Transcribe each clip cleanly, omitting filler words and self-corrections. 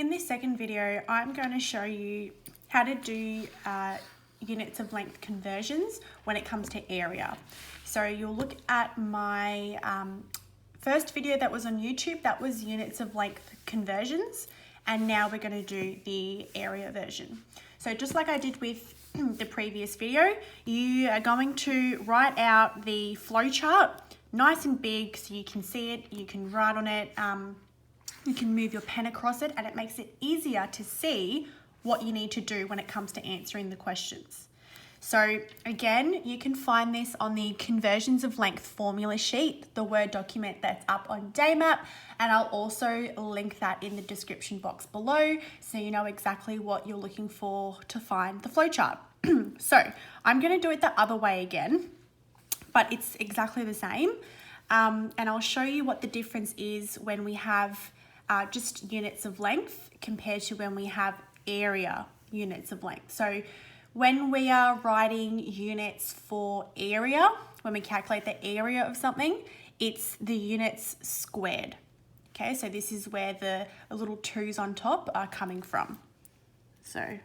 In this second video, I'm going to show you how to do units of length conversions when it comes to area. So you'll look at my first video that was on YouTube, that was units of length conversions, and now we're going to do the area version. So just like I did with the previous video, you are going to write out the flowchart nice and big so you can see it, you can write on it, you can move your pen across it, and it makes it easier to see what you need to do when it comes to answering the questions. So again, you can find this on the conversions of length formula sheet, the Word document that's up on Daymap, and I'll also link that in the description box below so you know exactly what you're looking for to find the flowchart. So I'm going to do it the other way again, but it's exactly the same, and I'll show you what the difference is when we have just units of length compared to when we have area units of length. So when we are writing units for area, when we calculate the area of something, it's the units squared. Okay, so this is where the little 2's on top are coming from. So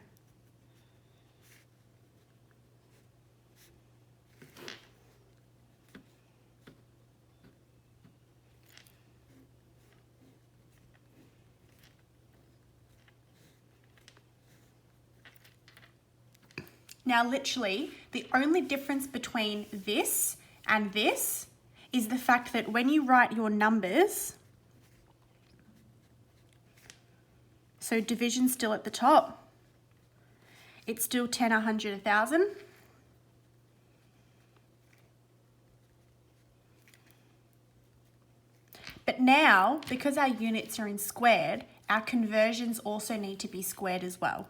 now, literally, the only difference between this and this is the fact that when you write your numbers, so division's still at the top, it's still 10, 100, 1,000. But now, because our units are in squared, our conversions also need to be squared as well.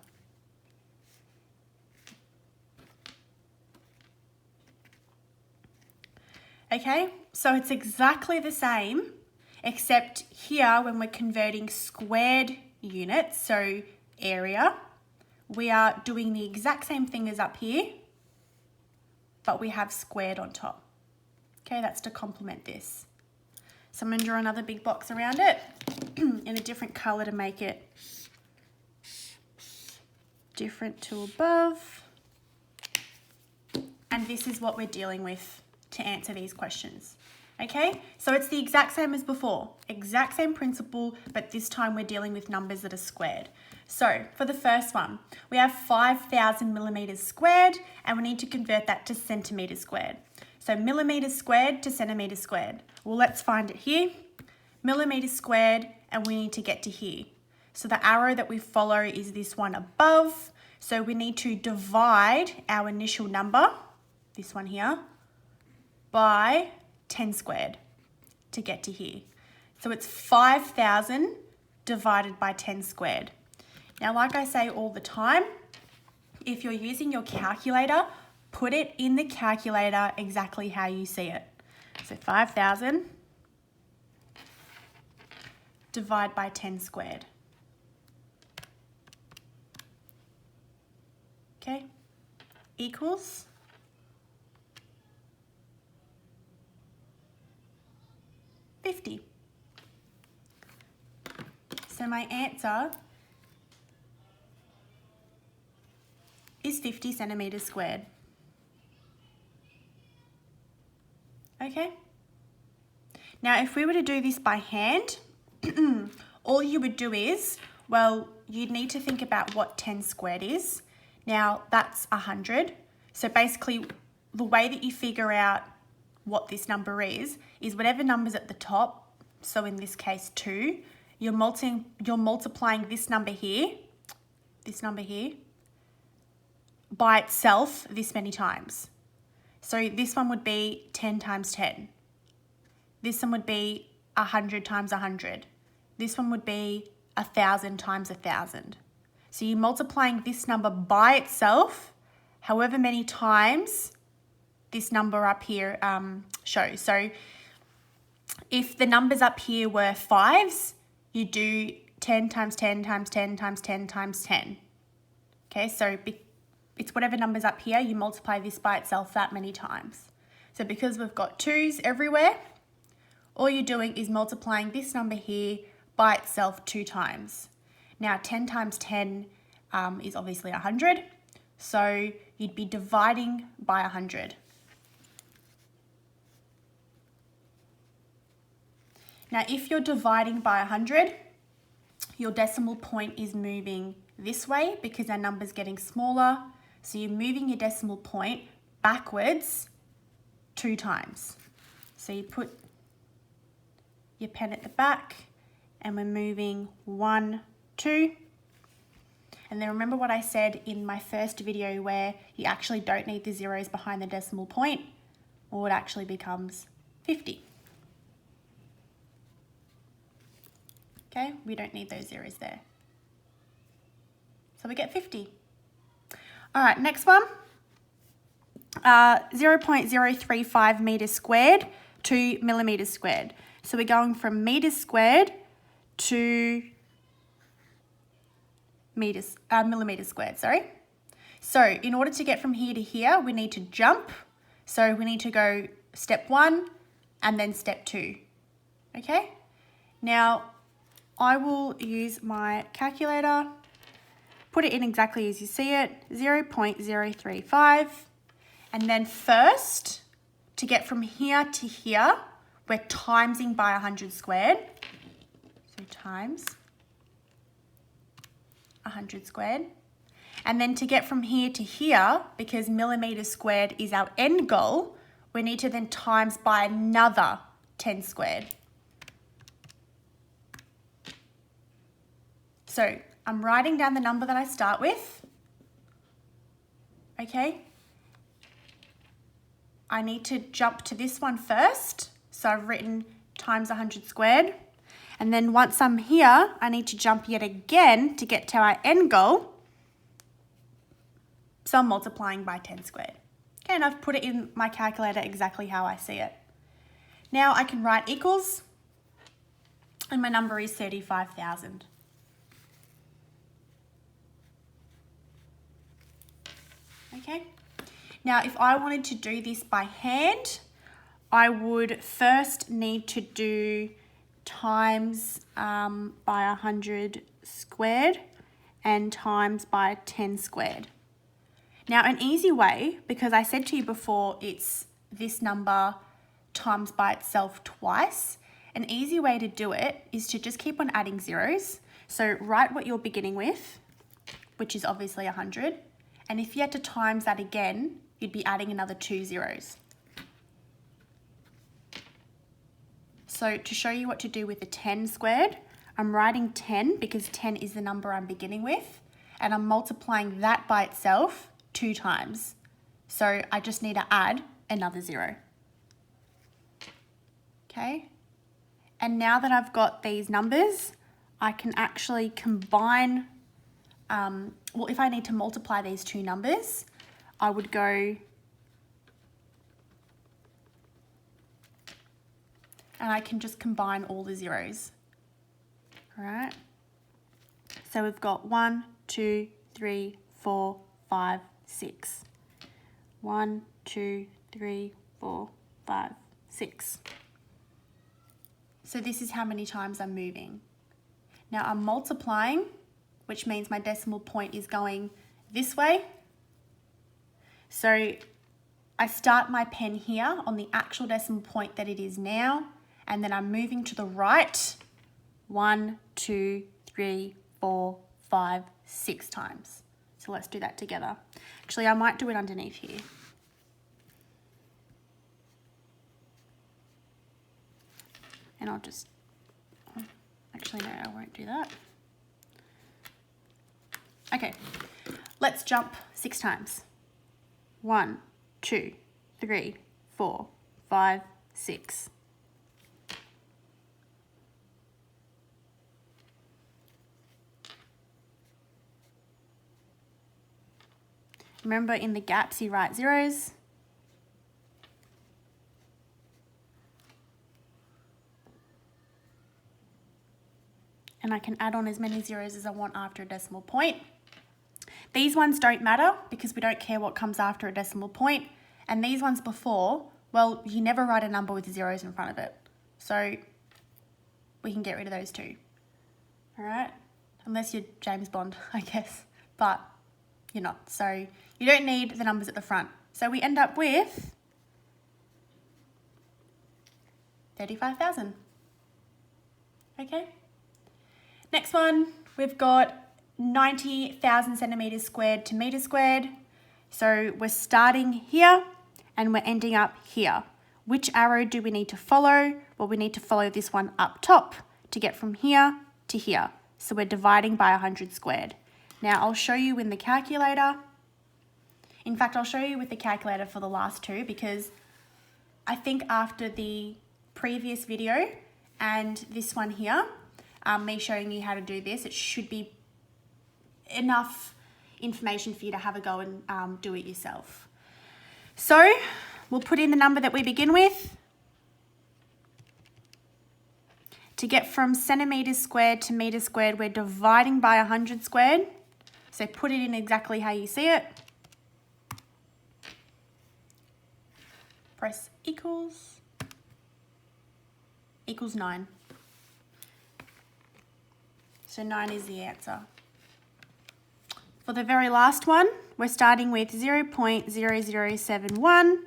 Okay, so it's exactly the same, except here when we're converting squared units, so area, we are doing the exact same thing as up here, but we have squared on top. Okay, that's to complement this. So I'm going to draw another big box around it in a different color to make it different to above. And this is what we're dealing with to answer these questions. Okay, so it's the exact same as before, exact same principle, but this time we're dealing with numbers that are squared. So for the first one, we have 5,000 millimeters squared, and we need to convert that to centimeters squared. So millimeters squared to centimeters squared. Well, let's find it here. Millimeters squared, and we need to get to here. So the arrow that we follow is this one above. So we need to divide our initial number, this one here, by 10 squared to get to here. So it's 5,000 divided by 10 squared. Now, like I say all the time, if you're using your calculator, put it in the calculator exactly how you see it. So 5,000 divide by 10 squared. Okay, equals 50. So my answer is 50 centimeters squared. Okay. Now, if we were to do this by hand, all you would do is, well, you'd need to think about what 10 squared is. Now, that's 100. So basically, the way that you figure out what this number is whatever number's at the top, so in this case 2, you're multiplying this number here, by itself this many times. So this one would be 10 times 10. This one would be 100 times 100. This one would be 1,000 times 1,000. So you're multiplying this number by itself, however many times this number up here shows. So if the numbers up here were 5s, you do 10 times 10 times 10 times 10 times 10. Okay, so it's whatever number's up here, you multiply this by itself that many times. So because we've got 2's everywhere, all you're doing is multiplying this number here by itself 2 times. Now 10 times 10 is obviously 100. So you'd be dividing by 100. Now if you're dividing by 100, your decimal point is moving this way because our number's getting smaller. So you're moving your decimal point backwards 2 times. So you put your pen at the back and we're moving 1, 2. And then remember what I said in my first video where you actually don't need the zeros behind the decimal point, or it actually becomes 50. Okay, we don't need those zeros there. So we get 50. All right, next one. 0.035 meters squared to millimeters squared. So we're going from meters squared to millimeters squared, sorry. So in order to get from here to here, we need to jump. So we need to go step 1 and then step 2. Okay? Now, I will use my calculator, put it in exactly as you see it, 0.035. And then first, to get from here to here, we're timesing by 100 squared. So times 100 squared. And then to get from here to here, because millimeters squared is our end goal, we need to then times by another 10 squared. So I'm writing down the number that I start with. Okay. I need to jump to this one first. So I've written times 100 squared. And then once I'm here, I need to jump yet again to get to our end goal. So I'm multiplying by 10 squared. Okay, and I've put it in my calculator exactly how I see it. Now I can write equals, and my number is 35,000. Okay, now if I wanted to do this by hand, I would first need to do times by 100 squared and times by 10 squared. Now an easy way, because I said to you before it's this number times by itself twice, an easy way to do it is to just keep on adding zeros. So write what you're beginning with, which is obviously 100. And if you had to times that again, you'd be adding another 2 zeros. So to show you what to do with the 10 squared, I'm writing 10 because 10 is the number I'm beginning with, and I'm multiplying that by itself 2 times. So I just need to add another 0. Okay? And now that I've got these numbers, I can actually combine, well, if I need to multiply these 2 numbers, I would go and I can just combine all the zeros. All right. So we've got 1, 2, 3, 4, 5, 6. 1, 2, 3, 4, 5, 6. So this is how many times I'm moving. Now I'm multiplying, which means my decimal point is going this way. So I start my pen here on the actual decimal point that it is now, and then I'm moving to the right 1, 2, 3, 4, 5, 6 times. So let's do that together. Actually, I might do it underneath here. And I'll just, actually no, I won't do that. Okay, let's jump 6 times. 1, 2, 3, 4, 5, 6. Remember, in the gaps you write zeros. And I can add on as many zeros as I want after a decimal point. These ones don't matter because we don't care what comes after a decimal point. And these ones before, well, you never write a number with zeros in front of it. So we can get rid of those too. All right, unless you're James Bond, I guess, but you're not. So you don't need the numbers at the front. So we end up with 35,000. Okay. Next one, we've got 90,000 centimeters squared to meters squared. So we're starting here and we're ending up here. Which arrow do we need to follow? Well, we need to follow this one up top to get from here to here. So we're dividing by 100 squared. Now I'll show you in the calculator. In fact, I'll show you with the calculator for the last two, because I think after the previous video and this one here, me showing you how to do this, it should be enough information for you to have a go and do it yourself. So we'll put in the number that we begin with. To get from centimeters squared to meters squared, we're dividing by 100 squared. So put it in exactly how you see it. Press equals 9. So 9 is the answer. For the very last one, we're starting with 0.0071,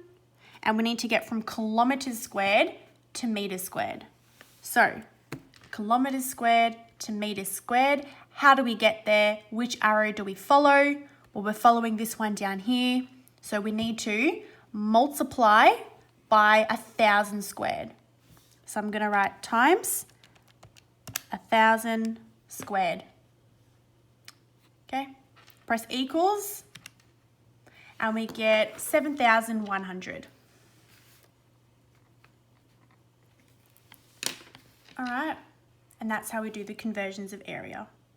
and we need to get from kilometers squared to meters squared. So kilometers squared to meters squared. How do we get there? Which arrow do we follow? Well, we're following this one down here. So we need to multiply by 1,000 squared. So I'm going to write times 1,000 squared. Okay, press equals, and we get 7,100. All right, and that's how we do the conversions of area.